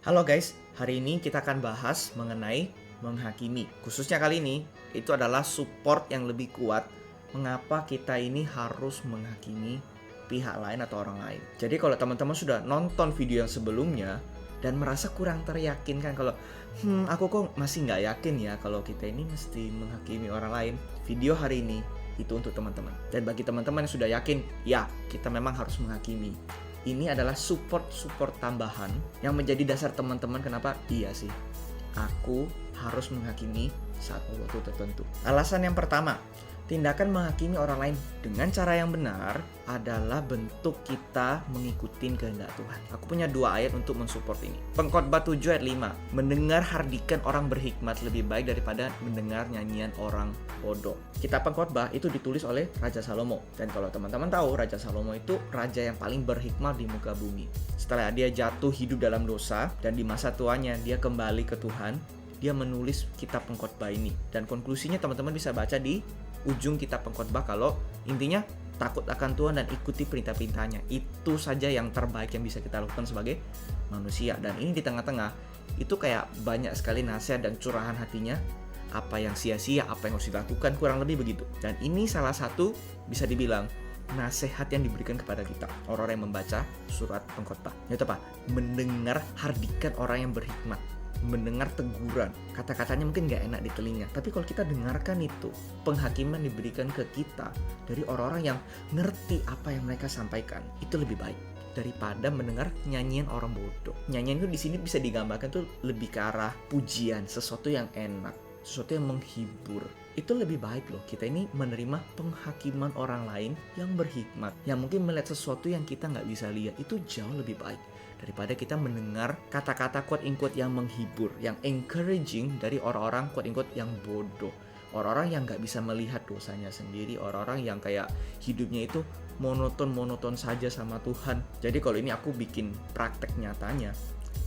Halo guys, hari ini kita akan bahas mengenai menghakimi. Khususnya kali ini, itu adalah support yang lebih kuat mengapa kita ini harus menghakimi pihak lain atau orang lain. Jadi kalau teman-teman sudah nonton video yang sebelumnya dan merasa kurang teryakinkan kalau aku kok masih nggak yakin ya kalau kita ini mesti menghakimi orang lain, video hari ini itu untuk teman-teman. Dan bagi teman-teman yang sudah yakin, ya kita memang harus menghakimi. Ini adalah support tambahan yang menjadi dasar teman-teman kenapa iya sih aku harus menghakimi saat waktu tertentu. Alasan yang pertama, tindakan menghakimi orang lain dengan cara yang benar adalah bentuk kita mengikuti kehendak Tuhan. Aku punya 2 ayat untuk mensupport ini. Pengkhotbah 7 ayat 5. Mendengar hardikan orang berhikmat lebih baik daripada mendengar nyanyian orang bodoh. Kitab Pengkhotbah itu ditulis oleh Raja Salomo. Dan kalau teman-teman tahu, Raja Salomo itu raja yang paling berhikmat di muka bumi. Setelah dia jatuh hidup dalam dosa dan di masa tuanya dia kembali ke Tuhan, dia menulis kitab Pengkhotbah ini. Dan konklusinya teman-teman bisa baca di ujung kitab Pengkhotbah kalau intinya takut akan Tuhan dan ikuti perintah-perintahnya. Itu saja yang terbaik yang bisa kita lakukan sebagai manusia. Dan ini di tengah-tengah itu kayak banyak sekali nasihat dan curahan hatinya, apa yang sia-sia, apa yang harus dilakukan, kurang lebih begitu. Dan ini salah satu bisa dibilang nasihat yang diberikan kepada kita, orang-orang yang membaca surat Pengkhotbah. Yaitu apa? Mendengar hardikan orang yang berhikmat, mendengar teguran. Kata-katanya mungkin gak enak di telinga, tapi kalau kita dengarkan itu, penghakiman diberikan ke kita dari orang-orang yang ngerti apa yang mereka sampaikan, itu lebih baik daripada mendengar nyanyian orang bodoh. Nyanyian itu di sini bisa digambarkan tuh lebih ke arah pujian, sesuatu yang enak, sesuatu yang menghibur. Itu lebih baik loh kita ini menerima penghakiman orang lain yang berhikmat, yang mungkin melihat sesuatu yang kita nggak bisa lihat. Itu jauh lebih baik daripada kita mendengar kata-kata quote-unquote yang menghibur, yang encouraging dari orang-orang quote-unquote yang bodoh, orang-orang yang nggak bisa melihat dosanya sendiri, orang-orang yang kayak hidupnya itu monoton saja sama Tuhan. Jadi kalau ini aku bikin praktek nyatanya,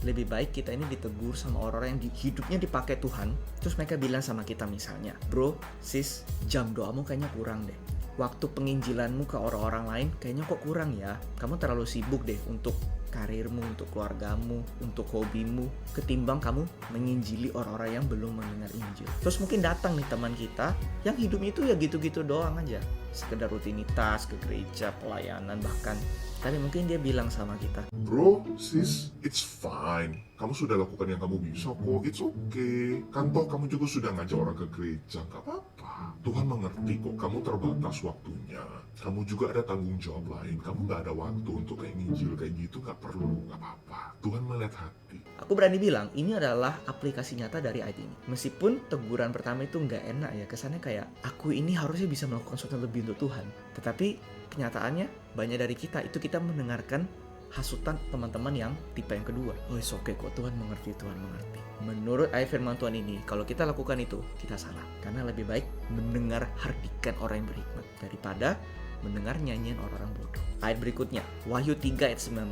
lebih baik kita ini ditegur sama orang-orang yang hidupnya dipakai Tuhan. Terus mereka bilang sama kita misalnya, bro, sis, jam doamu kayaknya kurang deh, waktu penginjilanmu ke orang-orang lain kayaknya kok kurang ya, kamu terlalu sibuk deh untuk karirmu, untuk keluargamu, untuk hobimu, ketimbang kamu menginjili orang-orang yang belum mendengar Injil. Terus mungkin datang nih teman kita yang hidupnya itu ya gitu-gitu doang aja, sekedar rutinitas ke gereja, pelayanan bahkan. Tapi mungkin dia bilang sama kita, Bro, sis, it's fine. Kamu sudah lakukan yang kamu bisa kok, it's okay. Kan toh kamu juga sudah ngajak orang ke gereja, gak apa-apa. Tuhan mengerti kok, kamu terbatas waktunya. Kamu juga ada tanggung jawab lain, kamu gak ada waktu untuk kayak nginjil kayak gitu, gak perlu, gak apa-apa. Tuhan melihat hati. aku berani bilang ini adalah aplikasi nyata dari ayat ini. Meskipun teguran pertama itu nggak enak ya, kesannya kayak aku ini harusnya bisa melakukan sesuatu yang lebih untuk Tuhan. Tetapi kenyataannya banyak dari kita itu kita mendengarkan hasutan teman-teman yang tipe yang kedua. Oh it's okay kok, Tuhan mengerti, Tuhan mengerti. Menurut ayat firman Tuhan ini, kalau kita lakukan itu, kita salah. Karena lebih baik mendengar hardikan orang yang berhikmat daripada mendengar nyanyian orang-orang bodoh. Ayat berikutnya, Wahyu 3 ayat 19.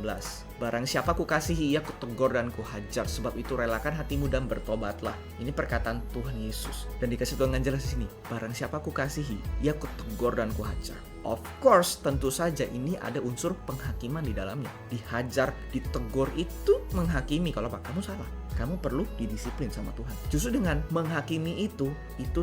Barang siapa kukasihi, ia kutegur dan kuhajar, sebab itu relakan hatimu dan bertobatlah. Ini perkataan Tuhan Yesus. Dan dikasih Tuhan jelas di sini, barang siapa kukasihi, ia kutegur dan kuhajar. Of course, tentu saja ini ada unsur penghakiman di dalamnya. Dihajar, ditegur itu menghakimi. Kalau Pak, kamu salah, kamu perlu didisiplin sama Tuhan. Justru dengan menghakimi itu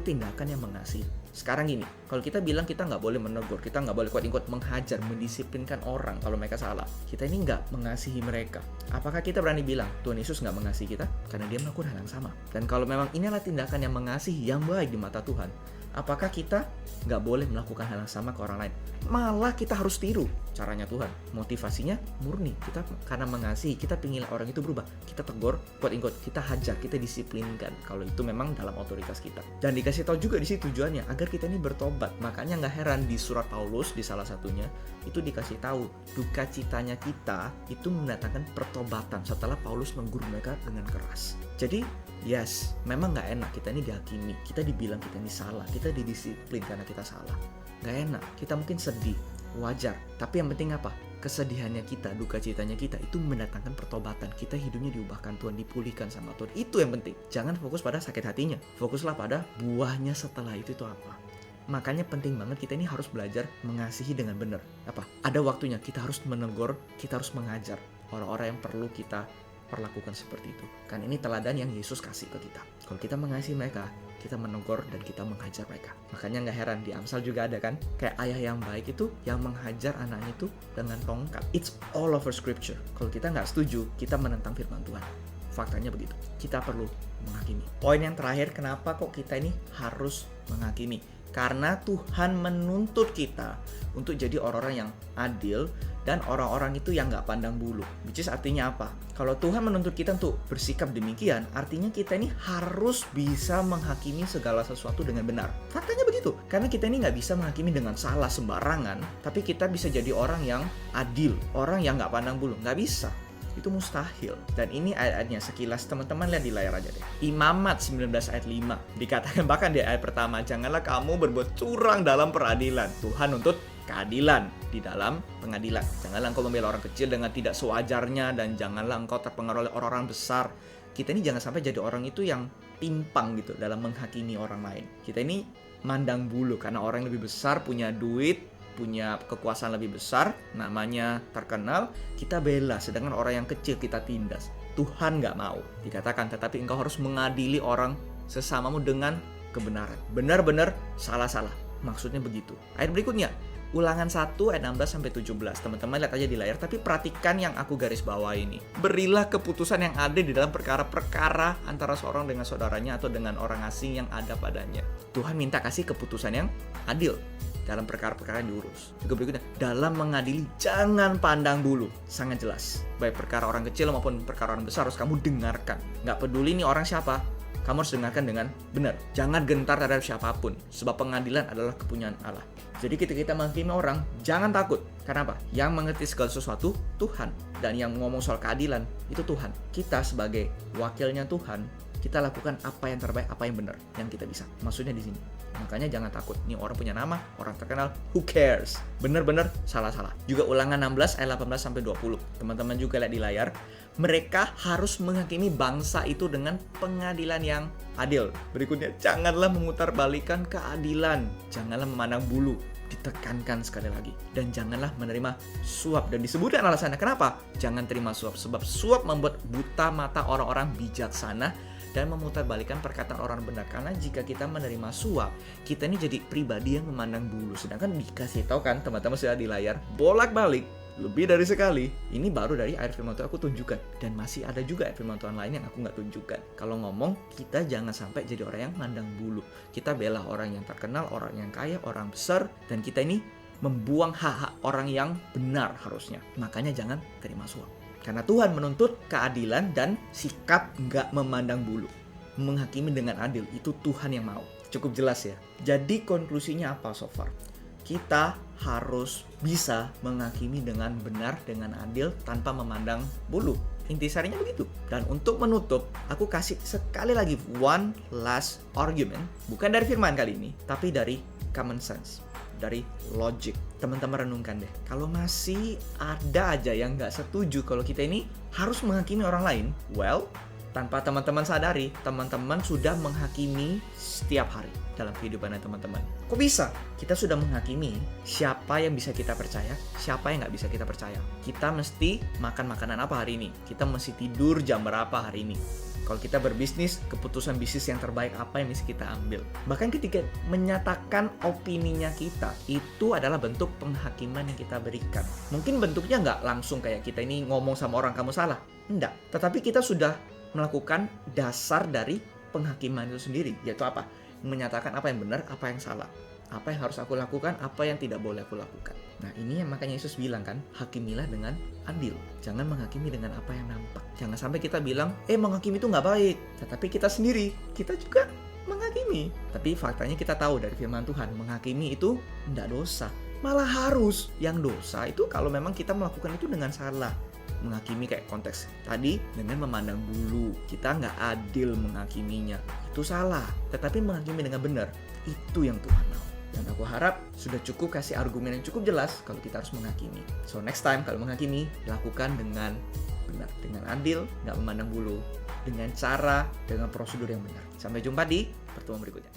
tindakan yang mengasihi. Sekarang gini, kalau kita bilang kita nggak boleh menegur, kita nggak boleh quote-unquote menghajar, mendisiplinkan orang kalau mereka salah, kita ini nggak mengasihi mereka. Apakah kita berani bilang Tuhan Yesus nggak mengasihi kita? Karena dia melakukan hal yang sama. Dan kalau memang ini adalah tindakan yang mengasihi, yang baik di mata Tuhan, apakah kita nggak boleh melakukan hal yang sama ke orang lain? Malah kita harus tiru caranya Tuhan. Motivasinya murni. Kita karena mengasihi, kita pingin orang itu berubah. Kita tegur, quote-unquote, kita hajar, kita disiplinkan. Kalau itu memang dalam otoritas kita. Dan dikasih tahu juga di situ tujuannya agar kita ini bertobat. Makanya nggak heran di surat Paulus di salah satunya itu dikasih tahu duka citanya kita itu mendatangkan pertobatan setelah Paulus menggurui mereka dengan keras. Jadi yes, memang nggak enak kita ini dihakimi, kita dibilang kita ini salah, kita didisiplin karena kita salah. Nggak enak, kita mungkin sedih, wajar. Tapi yang penting apa? Kesedihannya kita, duka citanya kita itu mendatangkan pertobatan. Kita hidupnya diubahkan Tuhan, dipulihkan sama Tuhan. Itu yang penting. Jangan fokus pada sakit hatinya, fokuslah pada buahnya setelah itu apa. Makanya penting banget kita ini harus belajar mengasihi dengan benar. Apa? Ada waktunya kita harus menegur, kita harus mengajar orang-orang yang perlu kita perlakukan seperti itu. Kan ini teladan yang Yesus kasih ke kita. Kalau kita mengasihi mereka, kita menegur dan kita menghajar mereka. Makanya nggak heran di Amsal juga ada kan, kayak ayah yang baik itu yang menghajar anaknya itu dengan tongkat. It's all over scripture. Kalau kita nggak setuju, kita menentang firman Tuhan. Faktanya begitu. Kita perlu menghakimi. Poin yang terakhir, kenapa kok kita ini harus menghakimi? Karena Tuhan menuntut kita untuk jadi orang-orang yang adil dan orang-orang itu yang nggak pandang bulu. Which is artinya apa? Kalau Tuhan menuntut kita untuk bersikap demikian, artinya kita ini harus bisa menghakimi segala sesuatu dengan benar. Faktanya begitu. Karena kita ini nggak bisa menghakimi dengan salah sembarangan, tapi kita bisa jadi orang yang adil, orang yang nggak pandang bulu. Nggak bisa. Itu mustahil. Dan ini ayat-ayatnya sekilas teman-teman lihat di layar aja deh. Imamat 19 ayat 5 dikatakan bahkan di ayat pertama, janganlah kamu berbuat curang dalam peradilan. Tuhan nuntut keadilan di dalam pengadilan. Janganlah engkau membela orang kecil dengan tidak sewajarnya, dan janganlah engkau terpengaruh oleh orang-orang besar. Kita ini jangan sampai jadi orang itu yang timpang gitu dalam menghakimi orang lain. Kita ini mandang bulu karena orang yang lebih besar punya duit, punya kekuasaan lebih besar, namanya terkenal, kita bela, sedangkan orang yang kecil kita tindas. Tuhan nggak mau. Dikatakan, tetapi engkau harus mengadili orang sesamamu dengan kebenaran. Benar-benar salah-salah. Maksudnya begitu. Ayat berikutnya, Ulangan 1 ayat 16-17. Teman-teman lihat aja di layar, tapi perhatikan yang aku garis bawah ini. Berilah keputusan yang adil di dalam perkara-perkara antara seorang dengan saudaranya atau dengan orang asing yang ada padanya. Tuhan minta kasih keputusan yang adil dalam perkara-perkara yang diurus. Juga berikutnya, dalam mengadili jangan pandang bulu. Sangat jelas. Baik perkara orang kecil maupun perkara orang besar harus kamu dengarkan. Nggak peduli nih orang siapa, kamu harus dengarkan dengan benar. Jangan gentar terhadap siapapun, sebab pengadilan adalah kepunyaan Allah. Jadi ketika kita menghakimi orang, jangan takut. Karena apa? Yang mengerti segala sesuatu Tuhan, dan yang ngomong soal keadilan itu Tuhan. Kita sebagai wakilnya Tuhan, kita lakukan apa yang terbaik, apa yang benar yang kita bisa. Maksudnya di sini. Makanya jangan takut. Ini orang punya nama, orang terkenal, who cares? Benar-benar salah-salah. Juga Ulangan 16 ayat 18-20. Teman-teman juga lihat di layar. Mereka harus menghakimi bangsa itu dengan pengadilan yang adil. Berikutnya, janganlah memutarbalikkan keadilan. Janganlah memandang bulu. Ditekankan sekali lagi. Dan janganlah menerima suap. Dan disebutkan alasannya. Kenapa? Jangan terima suap. Sebab suap membuat buta mata orang-orang bijaksana dan memutarbalikkan perkataan orang benar. Karena jika kita menerima suap, kita ini jadi pribadi yang memandang bulu. Sedangkan dikasih tahu kan, teman-teman sudah di layar, bolak-balik, lebih dari sekali. Ini baru dari ayat firman Tuhan aku tunjukkan. Dan masih ada juga ayat firman Tuhan lain yang aku nggak tunjukkan. Kalau ngomong, kita jangan sampai jadi orang yang mandang bulu. Kita bela orang yang terkenal, orang yang kaya, orang besar. Dan kita ini membuang hak-hak orang yang benar harusnya. Makanya jangan terima suap. Karena Tuhan menuntut keadilan dan sikap nggak memandang bulu. Menghakimi dengan adil, itu Tuhan yang mau. Cukup jelas ya. Jadi konklusinya apa so far? Kita harus bisa menghakimi dengan benar, dengan adil, tanpa memandang bulu. Intisarinya begitu. Dan untuk menutup, aku kasih sekali lagi one last argument. Bukan dari firman kali ini, tapi dari common sense, dari logic. Teman-teman renungkan deh. Kalau masih ada aja yang nggak setuju kalau kita ini harus menghakimi orang lain, well, tanpa teman-teman sadari, teman-teman sudah menghakimi setiap hari dalam kehidupan teman-teman. Kok bisa? Kita sudah menghakimi siapa yang bisa kita percaya, siapa yang nggak bisa kita percaya. Kita mesti makan makanan apa hari ini? Kita mesti tidur jam berapa hari ini? Kalau kita berbisnis, keputusan bisnis yang terbaik apa yang bisa kita ambil. Bahkan ketika menyatakan opininya kita, itu adalah bentuk penghakiman yang kita berikan. Mungkin bentuknya nggak langsung kayak kita ini ngomong sama orang kamu salah. Enggak. Tetapi kita sudah melakukan dasar dari penghakiman itu sendiri. Yaitu apa? Menyatakan apa yang benar, apa yang salah. Apa yang harus aku lakukan, apa yang tidak boleh aku lakukan. Nah ini yang makanya Yesus bilang kan, hakimilah dengan adil. Jangan menghakimi dengan apa yang nampak. Jangan sampai kita bilang, menghakimi itu nggak baik. Tetapi kita sendiri, kita juga menghakimi. Tapi faktanya kita tahu dari firman Tuhan, menghakimi itu nggak dosa. Malah harus. Yang dosa itu kalau memang kita melakukan itu dengan salah. Menghakimi kayak konteks tadi dengan memandang bulu, kita nggak adil menghakiminya, itu salah. Tetapi menghakimi dengan benar, itu yang Tuhan mau. Dan aku harap sudah cukup kasih argumen yang cukup jelas kalau kita harus menghakimi. So next time kalau menghakimi, lakukan dengan benar, dengan adil, nggak memandang bulu, dengan cara, dengan prosedur yang benar. Sampai jumpa di pertemuan berikutnya.